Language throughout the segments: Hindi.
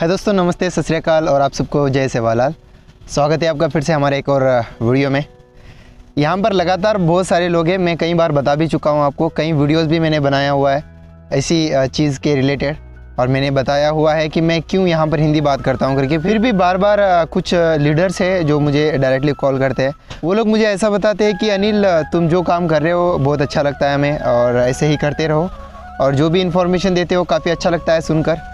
है दोस्तों, नमस्ते, सत श्री अकाल और आप सबको जय सेवालाल। स्वागत है आपका फिर से हमारे एक और वीडियो में। यहाँ पर लगातार बहुत सारे लोग हैं, मैं कई बार बता भी चुका हूँ आपको, कई वीडियोस भी मैंने बनाया हुआ है ऐसी चीज़ के रिलेटेड, और मैंने बताया हुआ है कि मैं क्यों यहाँ पर हिंदी बात करता हूँ करके। फिर भी बार बार कुछ लीडर्स हैं जो मुझे डायरेक्टली कॉल करते हैं, वो लोग मुझे ऐसा बताते हैं कि अनिल, तुम जो काम कर रहे हो बहुत अच्छा लगता है हमें, और ऐसे ही करते रहो, और जो भी इन्फॉर्मेशन देते हो काफ़ी अच्छा लगता है सुनकर।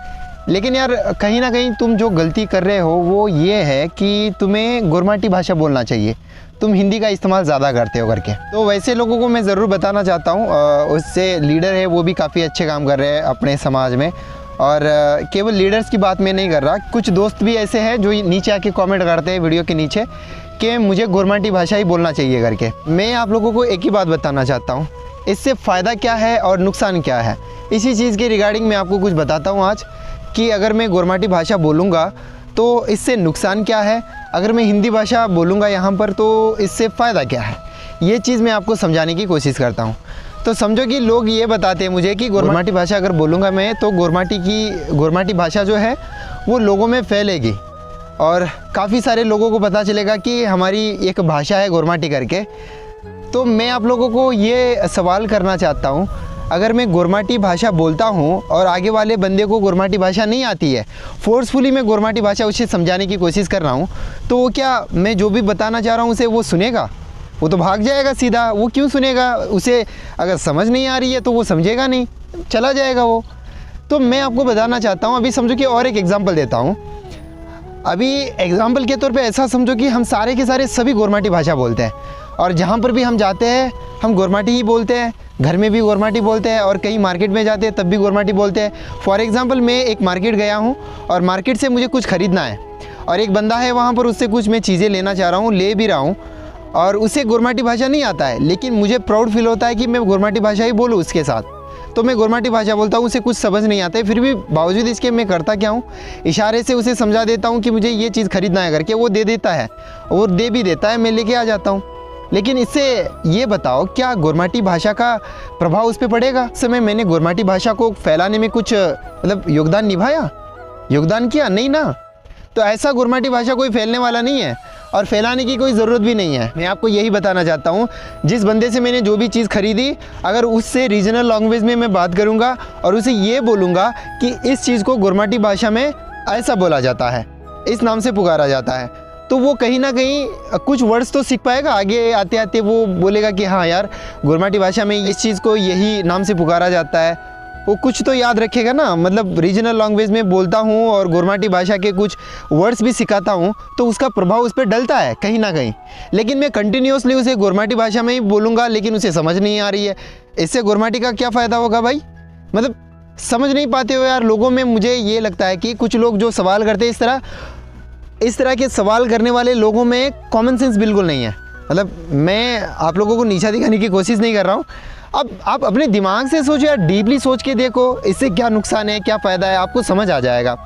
लेकिन यार, कहीं ना कहीं तुम जो गलती कर रहे हो वो ये है कि तुम्हें गुरमाटी भाषा बोलना चाहिए, तुम हिंदी का इस्तेमाल ज़्यादा करते हो करके। तो वैसे लोगों को मैं ज़रूर बताना चाहता हूँ, उससे लीडर है वो भी काफ़ी अच्छे काम कर रहे हैं अपने समाज में, और केवल लीडर्स की बात मैं नहीं कर रहा, कुछ दोस्त भी ऐसे हैं जो नीचे आके कमेंट करते हैं वीडियो के नीचे कि मुझे गुरमाटी भाषा ही बोलना चाहिए करके। मैं आप लोगों को एक ही बात बताना चाहता हूँ, इससे फ़ायदा क्या है और नुकसान क्या है, इसी चीज़ के रिगार्डिंग मैं आपको कुछ बताता हूँ आज, कि अगर मैं गुरमाटी भाषा बोलूँगा तो इससे नुकसान क्या है, अगर मैं हिंदी भाषा बोलूँगा यहाँ पर तो इससे फ़ायदा क्या है, ये चीज़ मैं आपको समझाने की कोशिश करता हूँ। तो समझो कि लोग ये बताते हैं मुझे कि गुरमाटी भाषा अगर बोलूँगा मैं तो गुरमाटी भाषा जो है वो लोगों में फैलेगी, और काफ़ी सारे लोगों को पता चलेगा कि हमारी एक भाषा है गुरमाटी करके। तो मैं आप लोगों को ये सवाल करना चाहता हूँ, अगर मैं गुरमाटी भाषा बोलता हूँ और आगे वाले बंदे को गुरमाटी भाषा नहीं आती है, फोर्सफुली मैं गुरमाटी भाषा उसे समझाने की कोशिश कर रहा हूँ, तो वो क्या मैं जो भी बताना चाह रहा हूँ उसे वो सुनेगा? वो तो भाग जाएगा सीधा। वो क्यों सुनेगा? उसे अगर समझ नहीं आ रही है तो वो समझेगा नहीं, चला जाएगा वो। तो मैं आपको बताना चाहता हूँ, अभी समझो कि और एक एग्जांपल देता हूँ। अभी एग्जांपल के तौर पे ऐसा समझो कि हम सारे के सारे सभी गुरमाटी भाषा बोलते हैं, और जहाँ पर भी हम जाते हैं हम गुरमाटी ही बोलते हैं, घर में भी गुरमाटी बोलते हैं, और कहीं मार्केट में जाते हैं तब भी गुरमाटी बोलते हैं। फॉर एग्जांपल, मैं एक मार्केट गया हूँ और मार्केट से मुझे कुछ ख़रीदना है, और एक बंदा है वहाँ पर, उससे कुछ मैं चीज़ें लेना चाह रहा हूँ, ले भी रहा हूँ, और उसे गुरमाटी भाषा नहीं आता है, लेकिन मुझे प्राउड फील होता है कि मैं गुरमाटी भाषा ही बोलूँ उसके साथ। तो मैं गुरमाटी भाषा बोलता हूँ, उसे कुछ समझ नहीं आता है, फिर भी बावजूद इसके मैं करता क्या हूँ, इशारे से उसे समझा देता हूँ कि मुझे ये चीज़ खरीदना है करके। वो दे देता है, वो दे भी देता है, मैं लेके आ जाता हूँ। लेकिन इससे ये बताओ, क्या गुरमाटी भाषा का प्रभाव उस पर पड़ेगा? इस समय मैंने गुरमाटी भाषा को फैलाने में कुछ योगदान निभाया, योगदान किया? नहीं ना। तो ऐसा गुरमाटी भाषा कोई फैलने वाला नहीं है, और फैलाने की कोई ज़रूरत भी नहीं है। मैं आपको यही बताना चाहता हूँ, जिस बंदे से मैंने जो भी चीज़ खरीदी, अगर उससे रीजनल लैंग्वेज में मैं बात करूँगा और उसे ये बोलूँगा कि इस चीज़ को गुरमाटी भाषा में ऐसा बोला जाता है, इस नाम से पुकारा जाता है, तो वो कहीं ना कहीं कुछ वर्ड्स तो सीख पाएगा। आगे आते आते वो बोलेगा कि हाँ यार, गुरमाटी भाषा में इस चीज़ को यही नाम से पुकारा जाता है, वो कुछ तो याद रखेगा ना। मतलब रीजनल लैंग्वेज में बोलता हूँ और गुरमाटी भाषा के कुछ वर्ड्स भी सिखाता हूँ, तो उसका प्रभाव उस पर डलता है कहीं ना कहीं। लेकिन मैं कंटिन्यूसली उसे गुरमाटी भाषा में ही बोलूँगा, लेकिन उसे समझ नहीं आ रही है, इससे गुरमाटी का क्या फ़ायदा होगा भाई? मतलब समझ नहीं पाते हो यार लोगों में। मुझे ये लगता है कि कुछ लोग जो सवाल करते हैं, इस तरह के सवाल करने वाले लोगों में कॉमन सेंस बिल्कुल नहीं है। मतलब मैं आप लोगों को नीचा दिखाने की कोशिश नहीं कर रहा हूँ, अब आप अपने दिमाग से सोचो यार, डीपली सोच के देखो इससे क्या नुकसान है, क्या फ़ायदा है, आपको समझ आ जाएगा।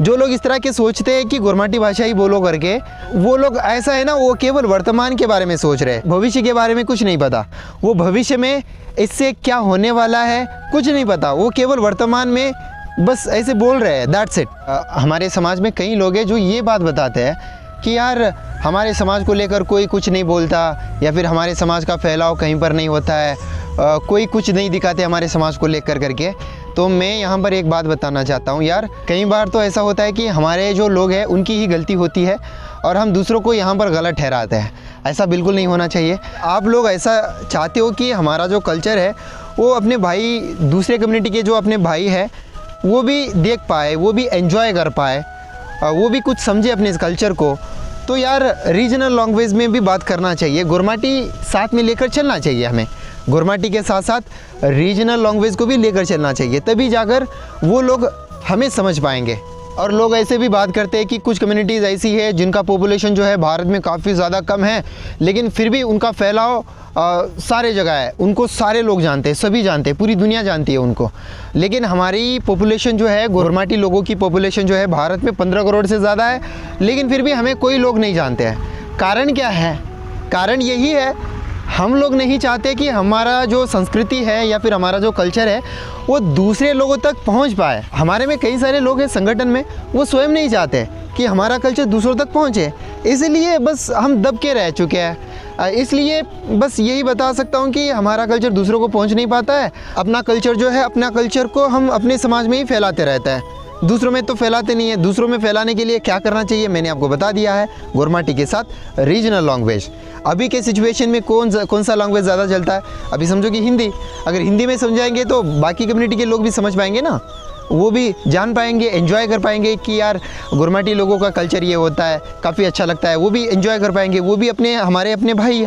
जो लोग इस तरह के सोचते हैं कि गुरमाटी भाषा ही बोलो करके, वो लोग ऐसा है ना, वो केवल वर्तमान के बारे में सोच रहे हैं, भविष्य के बारे में कुछ नहीं पता। वो भविष्य में इससे क्या होने वाला है कुछ नहीं पता, वो केवल वर्तमान में बस ऐसे बोल रहे हैं, दैट्स इट। हमारे समाज में कई लोग हैं जो ये बात बताते हैं कि यार हमारे समाज को लेकर कोई कुछ नहीं बोलता, या फिर हमारे समाज का फैलाव कहीं पर नहीं होता है, कोई कुछ नहीं दिखाते हमारे समाज को लेकर करके। तो मैं यहाँ पर एक बात बताना चाहता हूँ यार, कई बार तो ऐसा होता है कि हमारे जो लोग हैं उनकी ही गलती होती है, और हम दूसरों को यहाँ पर गलत ठहराते हैं। ऐसा बिल्कुल नहीं होना चाहिए। आप लोग ऐसा चाहते हो कि हमारा जो कल्चर है वो अपने भाई, दूसरे कम्युनिटी के जो अपने भाई हैं वो भी देख पाए, वो भी एंजॉय कर पाए, वो भी कुछ समझे अपने इस कल्चर को। तो यार रीजनल लैंग्वेज में भी बात करना चाहिए, गुरमाटी साथ में लेकर चलना चाहिए हमें, गुरमाटी के साथ साथ रीजनल लैंग्वेज को भी लेकर चलना चाहिए, तभी जाकर वो लोग हमें समझ पाएंगे। और लोग ऐसे भी बात करते हैं कि कुछ कम्युनिटीज़ ऐसी है जिनका पॉपुलेशन जो है भारत में काफ़ी ज़्यादा कम है, लेकिन फिर भी उनका फैलाव सारे जगह है, उनको सारे लोग जानते हैं, सभी जानते हैं, पूरी दुनिया जानती है उनको। लेकिन हमारी पॉपुलेशन जो है, गुरमाटी लोगों की पॉपुलेशन जो है भारत में 15 करोड़ से ज़्यादा है, लेकिन फिर भी हमें कोई लोग नहीं जानते हैं। कारण क्या है? कारण यही है हम लोग नहीं चाहते कि हमारा जो संस्कृति है या फिर हमारा जो कल्चर है वो दूसरे लोगों तक पहुंच पाए। हमारे में कई सारे लोग हैं संगठन में, वो स्वयं नहीं चाहते कि हमारा कल्चर दूसरों तक पहुंचे, इसलिए बस हम दब के रह चुके हैं। इसलिए बस यही बता सकता हूं कि हमारा कल्चर दूसरों को पहुंच नहीं पाता है। अपना कल्चर जो है, अपना कल्चर को हम अपने समाज में ही फैलाते रहते हैं, दूसरों में तो फैलाते नहीं है। दूसरों में फैलाने के लिए क्या करना चाहिए मैंने आपको बता दिया है, गोरमाटी के साथ रीजनल लैंग्वेज। अभी के सिचुएशन में कौन सा लैंग्वेज ज़्यादा चलता है? अभी समझो कि हिंदी। अगर हिंदी में समझाएंगे तो बाकी कम्युनिटी के लोग भी समझ पाएंगे ना, वो भी जान पाएंगे, एंजॉय कर पाएंगे कि यार गोरमाटी लोगों का कल्चर ये होता है, काफ़ी अच्छा लगता है। वो भी एंजॉय कर पाएंगे, वो भी हमारे अपने भाई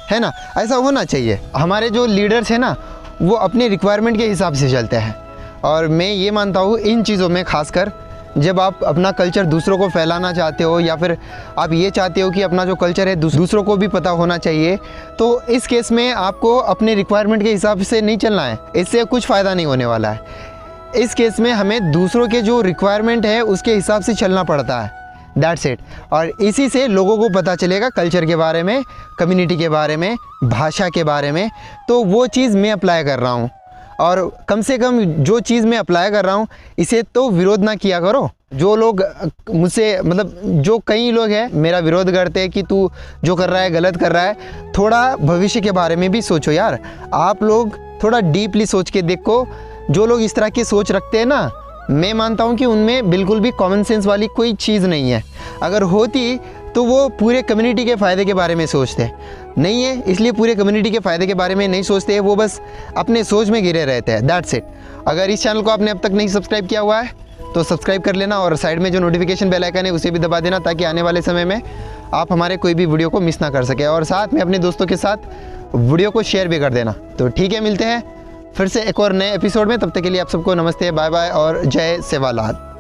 है ना। ऐसा होना चाहिए। हमारे जो लीडर्स हैं ना, वो अपने रिक्वायरमेंट के हिसाब से चलते हैं। और मैं ये मानता हूँ इन चीज़ों में, खासकर जब आप अपना कल्चर दूसरों को फैलाना चाहते हो या फिर आप ये चाहते हो कि अपना जो कल्चर है दूसरों को भी पता होना चाहिए, तो इस केस में आपको अपने रिक्वायरमेंट के हिसाब से नहीं चलना है। इससे कुछ फ़ायदा नहीं होने वाला है। इस केस में हमें दूसरों के जो रिक्वायरमेंट है उसके हिसाब से चलना पड़ता है, दैट्स इट। और इसी से लोगों को पता चलेगा कल्चर के बारे में, कम्युनिटी के बारे में, भाषा के बारे में। तो वो चीज़ मैं अप्लाई कर रहा हूँ, और कम से कम जो चीज़ मैं अप्लाई कर रहा हूँ इसे तो विरोध ना किया करो। जो लोग मुझसे, मतलब जो कई लोग हैं मेरा विरोध करते हैं कि तू जो कर रहा है गलत कर रहा है, थोड़ा भविष्य के बारे में भी सोचो यार। आप लोग थोड़ा डीपली सोच के देखो। जो लोग इस तरह की सोच रखते हैं ना, मैं मानता हूँ कि उनमें बिल्कुल भी कॉमन सेंस वाली कोई चीज़ नहीं है। अगर होती तो वो पूरे कम्युनिटी के फ़ायदे के बारे में सोचते, नहीं है, इसलिए पूरे कम्युनिटी के फ़ायदे के बारे में नहीं सोचते। वो बस अपने सोच में घिरे रहते हैं, दैट्स इट। अगर इस चैनल को आपने अब तक नहीं सब्सक्राइब किया हुआ है तो सब्सक्राइब कर लेना, और साइड में जो नोटिफिकेशन बेल आइकन है उसे भी दबा देना, ताकि आने वाले समय में आप हमारे कोई भी वीडियो को मिस ना कर सके। और साथ में अपने दोस्तों के साथ वीडियो को शेयर भी कर देना। तो ठीक है, मिलते हैं फिर से एक और नए एपिसोड में। तब तक के लिए आप सबको नमस्ते, बाय बाय और जय सेवालाल।